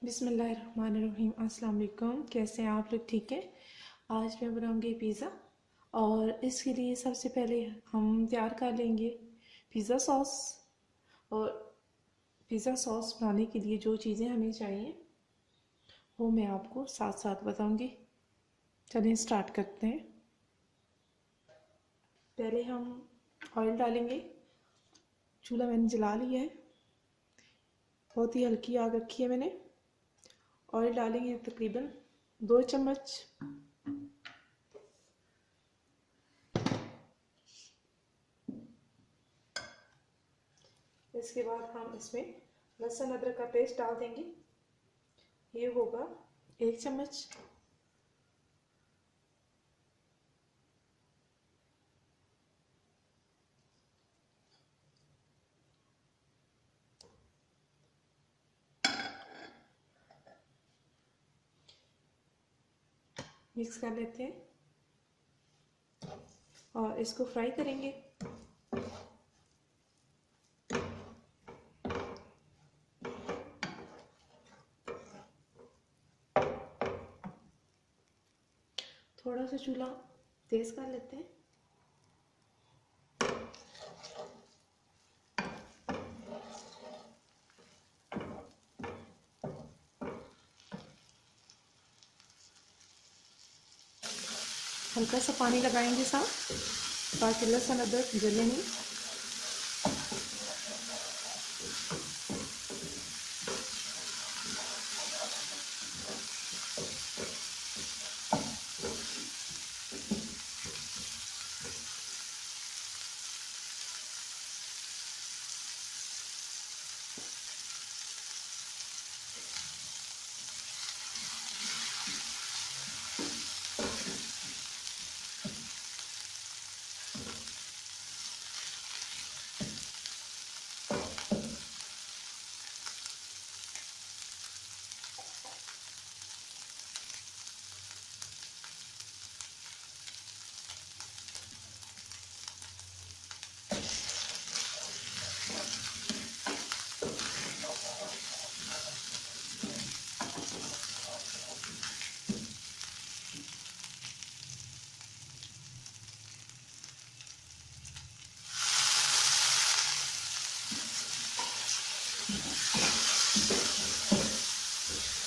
बिस्मिल्लाहिर्रहमानिर्रहीम। अस्सलाम वालेकुम। कैसे हैं आप लोग? ठीक है। आज मैं बनाऊंगी पिज़्ज़ा और इसके लिए सबसे पहले हम तैयार कर लेंगे पिज़्ज़ा सॉस। और पिज़्ज़ा सॉस बनाने के लिए जो चीज़ें हमें चाहिए वो मैं आपको साथ साथ बताऊंगी। चलिए स्टार्ट करते हैं। पहले हम ऑयल डालेंगे। चूल्हा मैंने जला लिया है, बहुत ही हल्की आग रखी है मैंने। ऑयल डालेंगे तकरीबन 2 चम्मच। इसके बाद हम इसमें लहसुन अदरक का पेस्ट डाल देंगे। ये होगा 1 चम्मच। मिक्स कर लेते हैं और इसको फ्राई करेंगे। थोड़ा सा चूल्हा तेज कर लेते हैं। हल्का सा पानी लगाएंगे साथ, ताकि लहसुन अदरक जले नहीं।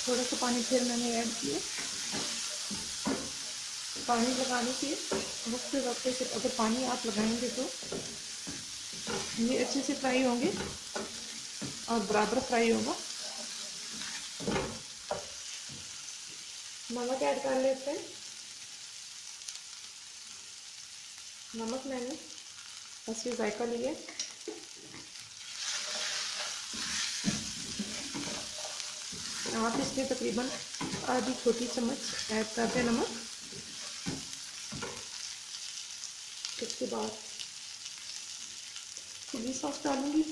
थोड़ा सा पानी फिर मैंने ऐड किया। पानी लगाने के वक्त वक्त से अगर पानी आप लगाएंगे तो ये अच्छे से फ्राई होंगे और बराबर फ्राई होगा। नमक ऐड कर लेते हैं। नमक मैंने असली जायका लिया। आप इसमें तकरीबन आधी छोटी चम्मच ऐड कर दें नमक। इसके बाद चिली सॉस डालूंगी।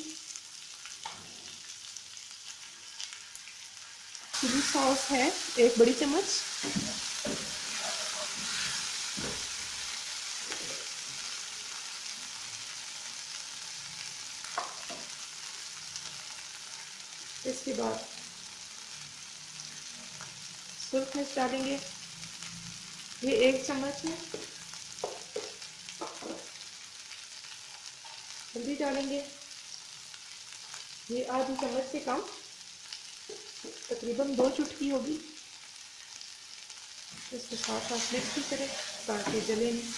चिली सॉस है 1 बड़ी चम्मच। इसके बाद सूरख मिर्च डालेंगे, ये 1 चम्मच है। हल्दी डालेंगे, ये आधी चम्मच से कम, तकरीबन 2 चुटकी होगी। इसके साथ साथ मिक्स भी करें ताकि जले नहीं।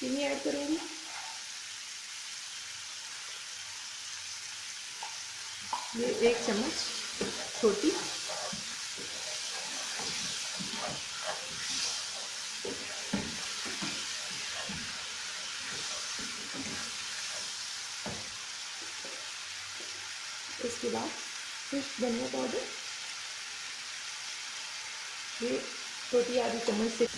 चीनी ऐड करूंगी, ये 1 चम्मच छोटी। इसके बाद फिर धनिया पाउडर, ये छोटी आधी चम्मच से।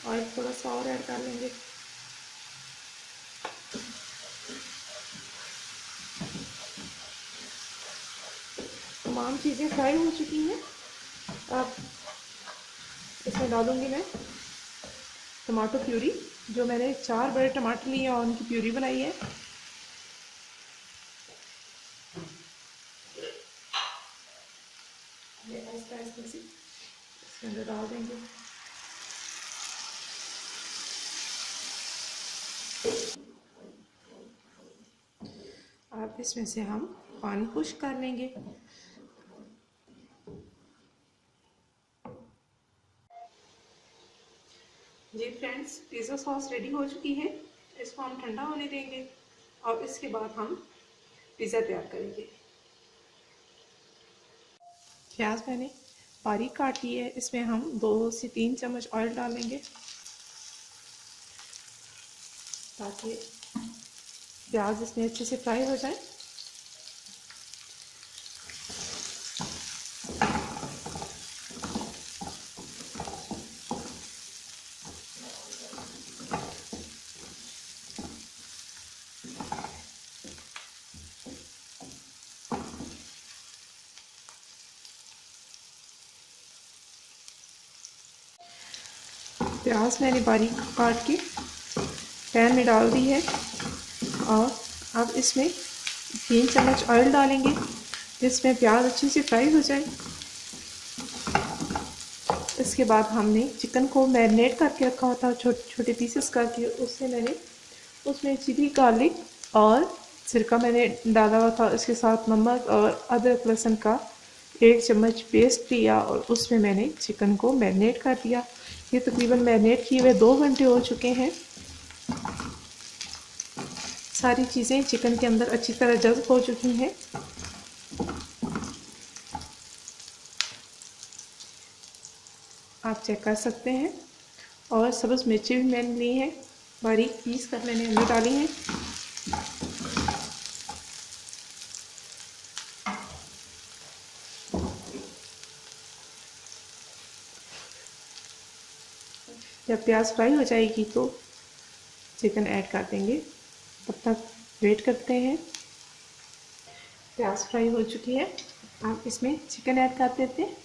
ऑयल थोड़ा सा और ऐड कर लेंगे। तमाम चीज़ें फ्राई हो चुकी हैं। अब इसमें डालूंगी मैं टमाटो प्यूरी। जो मैंने 4 बड़े टमाटर लिए और उनकी प्यूरी बनाई है। ये आहिस्ता आहिस्ता से इसके अंदर डाल देंगे। अब इसमें से हम पानी खुश्क कर लेंगे। जी फ्रेंड्स, पिज़्ज़ा सॉस रेडी हो चुकी है। इसको हम ठंडा होने देंगे और इसके बाद हम पिज़्ज़ा तैयार करेंगे। प्याज मैंने बारीक काट ली है। इसमें हम 2 से 3 चम्मच ऑयल डालेंगे ताकि प्याज इसमें अच्छे से फ्राई हो जाए। प्याज मैंने बारीक काट के पैन में डाल दी है और अब इसमें 3 चम्मच ऑयल डालेंगे जिसमें प्याज अच्छे से फ्राई हो जाए। इसके बाद हमने चिकन को मैरिनेट करके रखा हुआ था छोटे छोटे पीसेस करके। उससे मैंने उसमें चिली गार्लिक और सिरका मैंने डाला हुआ था। इसके साथ नमक और अदरक लहसुन का 1 चम्मच पेस्ट लिया और उसमें मैंने चिकन को मैरिनेट कर दिया। ये तकरीबन मैरिनेट किए हुए 2 घंटे हो चुके हैं। सारी चीज़ें चिकन के अंदर अच्छी तरह जज़्ब हो चुकी हैं। आप चेक कर सकते हैं। और सब्ज़ मिर्ची भी मैंने ली है, बारीक पीस कर मैंने अंदर डाली हैं। जब प्याज फ्राई हो जाएगी तो चिकन ऐड कर देंगे। तब तक वेट करते हैं। प्याज फ्राई हो चुकी है। आप इसमें चिकन ऐड कर देते हैं।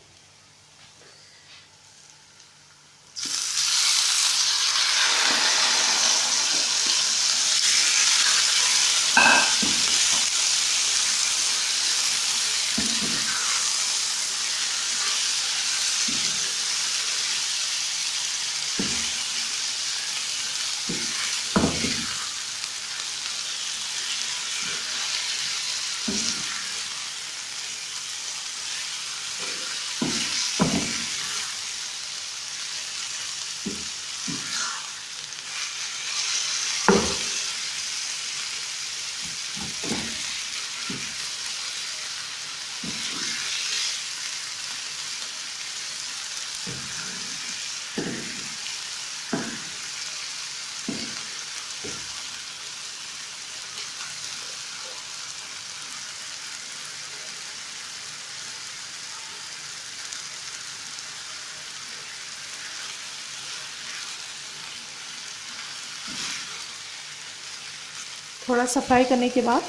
थोड़ा सा फ्राई करने के बाद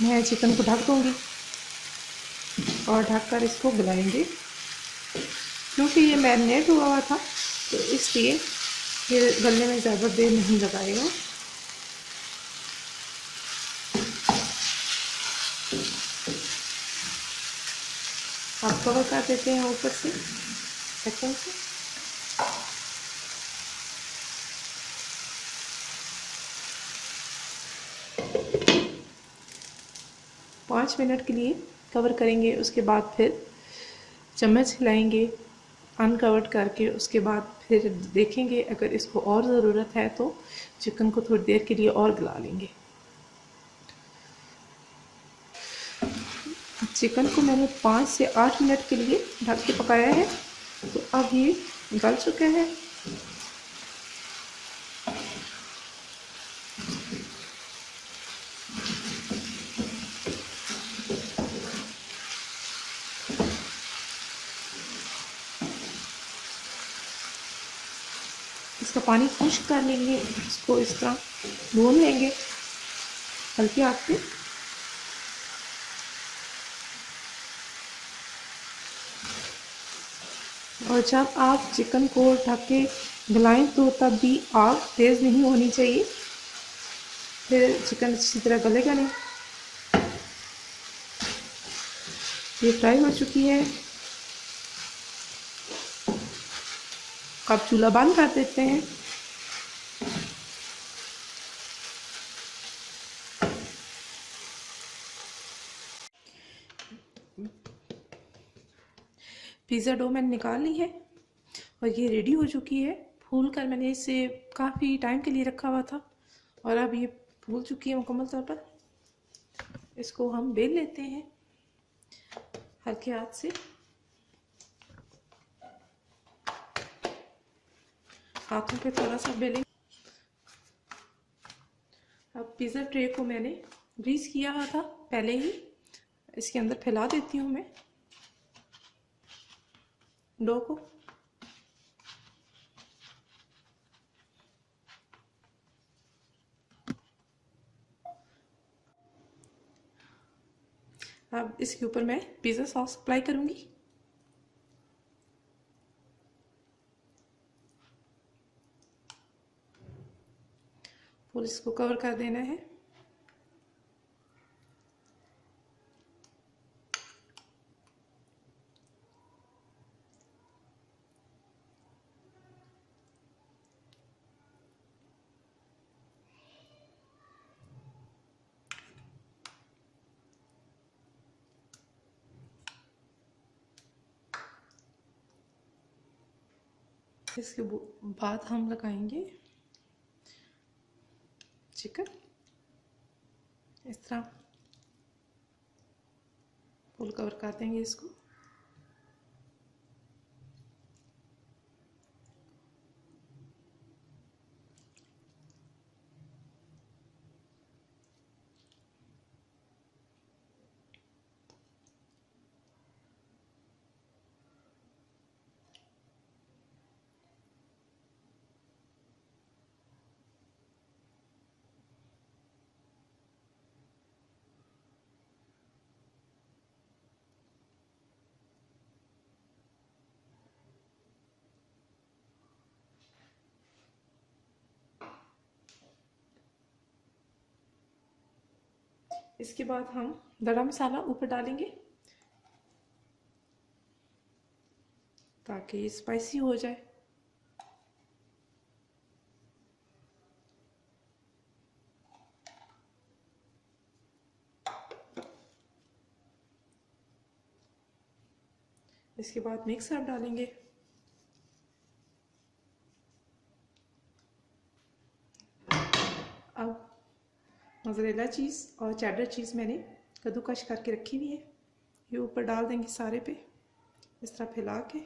मैं चिकन को ढक दूँगी और ढककर इसको गलाएंगे। क्योंकि ये मैरिनेट हुआ हुआ था तो इसलिए ये गलने में ज़्यादा देर नहीं लगाएगा। आप कवर कर देते हैं ऊपर से ढक्कन से। 5 मिनट के लिए कवर करेंगे। उसके बाद फिर चम्मच हिलाएंगे अनकवर्ड करके। उसके बाद फिर देखेंगे, अगर इसको और ज़रूरत है तो चिकन को थोड़ी देर के लिए और गला लेंगे। चिकन को मैंने 5 से 8 मिनट के लिए ढक के पकाया है तो अब ये गल चुका है। इसका पानी खुश्क कर लेंगे, इसको इस तरह भून लेंगे हल्की आंच पे। और जब आप चिकन को ढक के गलाएं तो तब भी आग तेज़ नहीं होनी चाहिए, फिर चिकन अच्छी तरह गलेगा नहीं। ये फ्राई हो चुकी है, अब चूल्हा बंद कर देते हैं। पिज़्ज़ा डो मैंने निकाल ली है और ये रेडी हो चुकी है। फूल कर मैंने इसे काफ़ी टाइम के लिए रखा हुआ था और अब ये फूल चुकी है मुकम्मल तौर पर। इसको हम बेल लेते हैं हल्के हाथ से। हाथों पे थोड़ा सा बेलें। अब पिज़्ज़ा ट्रे को मैंने ग्रीस किया हुआ था पहले ही, इसके अंदर फैला देती हूँ मैं डो को। अब इसके ऊपर मैं पिज़्ज़ा सॉस अप्लाई करूँगी। फुल इसको कवर कर देना है। इसके बाद हम लगाएंगे चिकन इस तरह फुल कवर कर देंगे इसको। इसके बाद हम गरम मसाला ऊपर डालेंगे ताकि ये स्पाइसी हो जाए। इसके बाद मिक्स अप डालेंगे। अब मोज़रेला चीज़ और चेडर चीज़ मैंने कद्दूकश करके रखी हुई है, ये ऊपर डाल देंगे सारे पे इस तरह फैला के।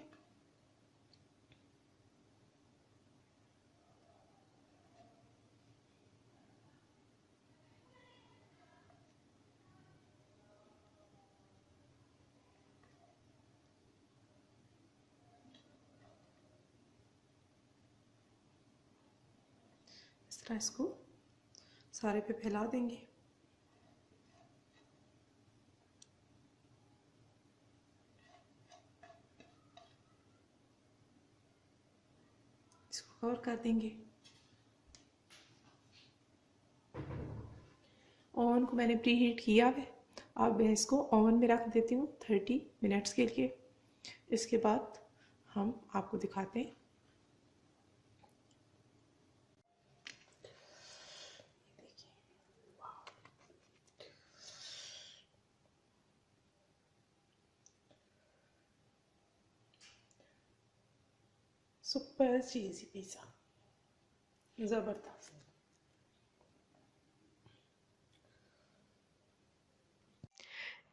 इस तरह इसको सारे पे फैला देंगे। इसको कवर कर देंगे। ओवन को मैंने प्री हीट किया है, अब मैं इसको ओवन में रख देती हूँ 30 मिनट्स के लिए। इसके बाद हम आपको दिखाते हैं। सुपर चीज़ी पिज़्ज़ा, ज़बरदस्त।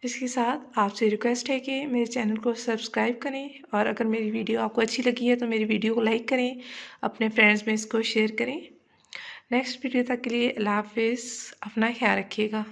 इसके साथ आपसे रिक्वेस्ट है कि मेरे चैनल को सब्सक्राइब करें और अगर मेरी वीडियो आपको अच्छी लगी है तो मेरी वीडियो को लाइक करें, अपने फ्रेंड्स में इसको शेयर करें। नेक्स्ट वीडियो तक के लिए अल्लाह हाफिज़, अपना ख्याल रखिएगा।